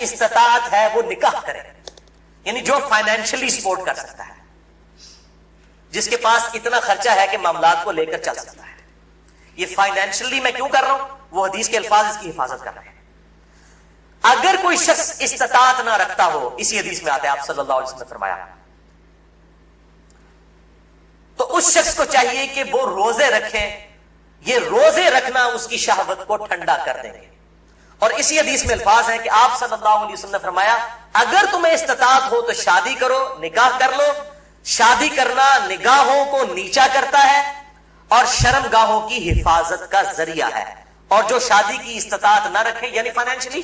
استطاعت ہے وہ نکاح کرے، یعنی جو فائنینشلی سپورٹ کر سکتا ہے، جس کے پاس اتنا خرچہ ہے کہ معاملات کو لے کر چل سکتا ہے۔ یہ فائنینشلی میں کیوں کر رہا ہوں؟ وہ حدیث کے الفاظ اس کی حفاظت کر رہے ہیں۔ اگر کوئی شخص استطاعت نہ رکھتا ہو، اسی حدیث میں آتا ہے آپ صلی اللہ علیہ وسلم نے فرمایا، تو اس شخص کو چاہیے کہ وہ روزے رکھے۔ یہ روزے رکھنا اس کی شہوت کو ٹھنڈا کر دیں گے۔ اور اسی حدیث میں الفاظ ہیں کہ آپ صلی اللہ علیہ وسلم نے فرمایا اگر تمہیں استطاعت ہو تو شادی کرو، نکاح کر لو۔ شادی کرنا نگاہوں کو نیچا کرتا ہے اور شرم گاہوں کی حفاظت کا ذریعہ ہے۔ اور جو شادی کی استطاعت نہ رکھے، یعنی فائنینشلی،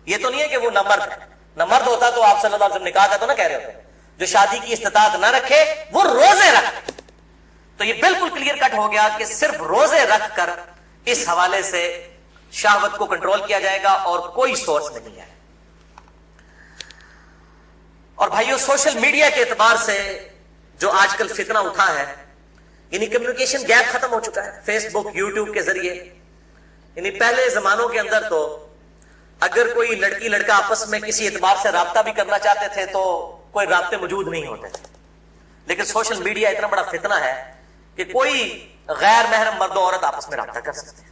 یہ تو نہیں ہے کہ وہ نہ مرد ہے، نہ مرد ہوتا تو آپ صلی اللہ علیہ وسلم نکاح کا تو نہ کہہ رہے ہوتے۔ جو شادی کی استطاعت نہ رکھے وہ روزے رکھے، تو یہ بالکل کلیئر کٹ ہو گیا کہ صرف روزے رکھ کر اس حوالے سے شہوت کو کنٹرول کیا جائے گا اور کوئی سورس نہیں ہے۔ اور بھائیو، سوشل میڈیا کے اعتبار سے جو آج کل فتنہ اٹھا ہے، یعنی کمیونیکیشن گیپ ختم ہو چکا ہے فیس بک، یوٹیوب کے ذریعے۔ یعنی پہلے زمانوں کے اندر تو اگر کوئی لڑکی لڑکا آپس میں کسی اعتبار سے رابطہ بھی کرنا چاہتے تھے تو کوئی رابطے موجود نہیں ہوتے تھے، لیکن سوشل میڈیا اتنا بڑا فتنہ ہے کہ کوئی غیر محرم مرد و عورت آپس میں رابطہ کر سکتے ہیں۔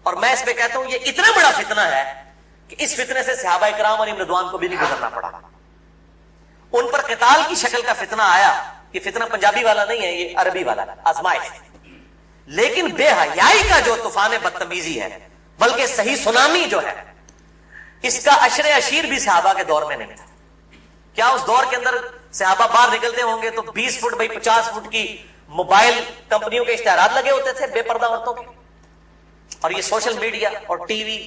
اور میں اس پہ کہتا ہوں یہ اتنا بڑا فتنہ ہے کہ اس فتنے سے صحابہ کرام علیہم رضوان کو بھی نہیں گزرنا پڑا۔ ان پر قتال کی شکل کا فتنہ آیا، یہ فتنہ پنجابی والا نہیں ہے، یہ عربی والا آزمائش، لیکن بے حیائی کا جو طوفان بدتمیزی ہے، بلکہ صحیح سونامی جو ہے، اس کا عشر عشیر بھی صحابہ کے دور میں نہیں تھا۔ کیا اس دور کے اندر صحابہ باہر نکلتے ہوں گے تو 20 فٹ بائی 50 فٹ کی موبائل کمپنیوں کے اشتہارات لگے ہوتے تھے بے پردہ عورتوں کے؟ اور یہ سوشل میڈیا اور ٹی وی،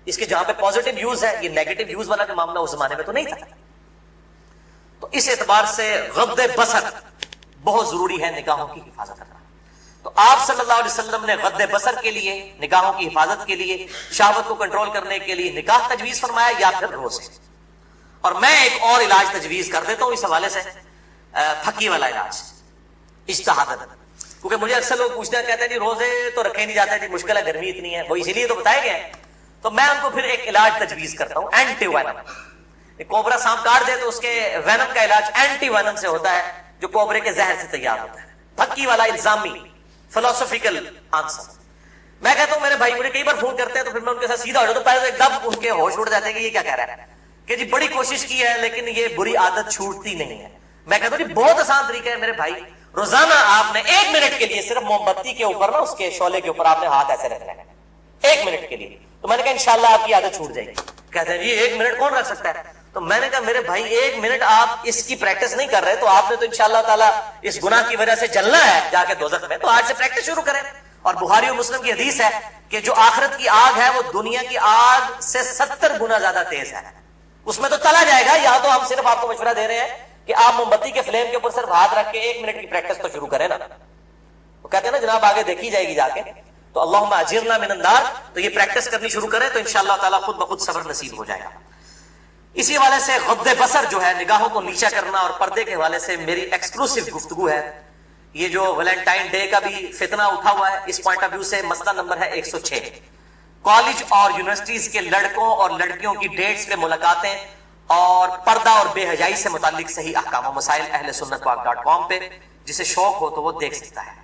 اس کے جہاں پہ پازیٹیو یوز ہے، یہ نیگیٹو یوز والا کا معاملہ اس زمانے میں تو نہیں تھا۔ تو اس اعتبار سے غض بصر بہت ضروری ہے، نگاہوں کی حفاظت کرنا۔ تو آپ صلی اللہ علیہ وسلم نے غض بصر کے لیے، نگاہوں کی حفاظت کے لیے، شہوت کو کنٹرول کرنے کے لیے نکاح تجویز فرمایا یا پھر روزے۔ اور میں ایک اور علاج تجویز کر دیتا ہوں اس حوالے سے، پھکی والا علاج، اجتہاد۔ کیونکہ مجھے اکثر لوگ پوچھتے ہیں، کہتے ہیں جی روزے تو رکھے نہیں جاتے، جی مشکل ہے، گرمی اتنی ہے، وہ اسی لیے تو بتائے گئے ہیں۔ تو میں ان کو پھر ایک علاج تجویز کرتا ہوں، اینٹی وینم۔ کوبرا سانپ کاٹ دے تو اس کے وینم کا علاج اینٹی وینم سے ہوتا ہے، جو کوبرے کے زہر سے تیار ہوتا ہے۔ پھکی والا الزامی فلسفیکل آنسر۔ میں کہتا ہوں میرے بھائی مجھے کئی بار فون کرتے ہیں تو پھر میں ان کے ساتھ سیدھا ہو جاتا ہوں، پہلے ایک دم ان کے ہوش اڑ جاتے ہیں کہ یہ کیا کہہ رہا ہے، کہ جی بڑی کوشش کی ہے لیکن یہ بری عادت چھوٹتی نہیں ہے۔ میں کہتا ہوں جی بہت آسان طریقہ ہے میرے بھائی، روزانہ آپ نے 1 منٹ کے لیے صرف موم بتی کے اوپر نا، اس کے شعلے کے اوپر آپ نے ہاتھ ایسے رکھنا ہے 1 منٹ کے لیے۔ تو میں نے کہا انشاءاللہ آپ کی عادت چھوٹ جائے گی۔ کہتے ہیں یہ 1 منٹ کون رکھ سکتا ہے؟ تو میں نے کہا میرے بھائی 1 منٹ آپ اس کی پریکٹس نہیں کر رہے تو آپ نے تو انشاءاللہ تعالیٰ اس گناہ کی وجہ سے جلنا ہے جا کے دوزخ میں، تو آج سے پریکٹس شروع کریں۔ اور بخاری و مسلم کی حدیث ہے کہ جو آخرت کی آگ ہے وہ دنیا کی آگ سے 70 گنا زیادہ تیز ہے، اس میں تو تلا جائے گا۔ یہاں تو ہم صرف آپ کو مشورہ دے رہے ہیں کہ آپ موم بتی کے فلیم کے اوپر صرف ہاتھ رکھ کے 1 منٹ کی پریکٹس تو شروع کریں نا۔ وہ کہتے ہیں نا جناب آگے دیکھی جائے گی جا کے، تو اللہم اجرنا من النار، تو یہ پریکٹس کرنی شروع کریں تو انشاءاللہ تعالیٰ خود بخود صبر نصیب ہو جائے گا۔ اسی حوالے سے غض بصر جو ہے، نگاہوں کو نیچا کرنا اور پردے کے حوالے سے میری ایکسکلوسیو گفتگو ہے۔ یہ جو ویلنٹائن ڈے کا بھی فتنہ اٹھا ہوا ہے، اس پوائنٹ آف ویو سے مسئلہ نمبر ہے 106۔ کالج اور یونیورسٹیز کے لڑکوں اور لڑکیوں کی ڈیٹس پہ ملاقاتیں اور پردہ اور بے حیائی سے متعلق صحیح احکام و مسائل اہل سنت پاک .com پہ، جسے شوق ہو تو وہ دیکھ سکتا ہے۔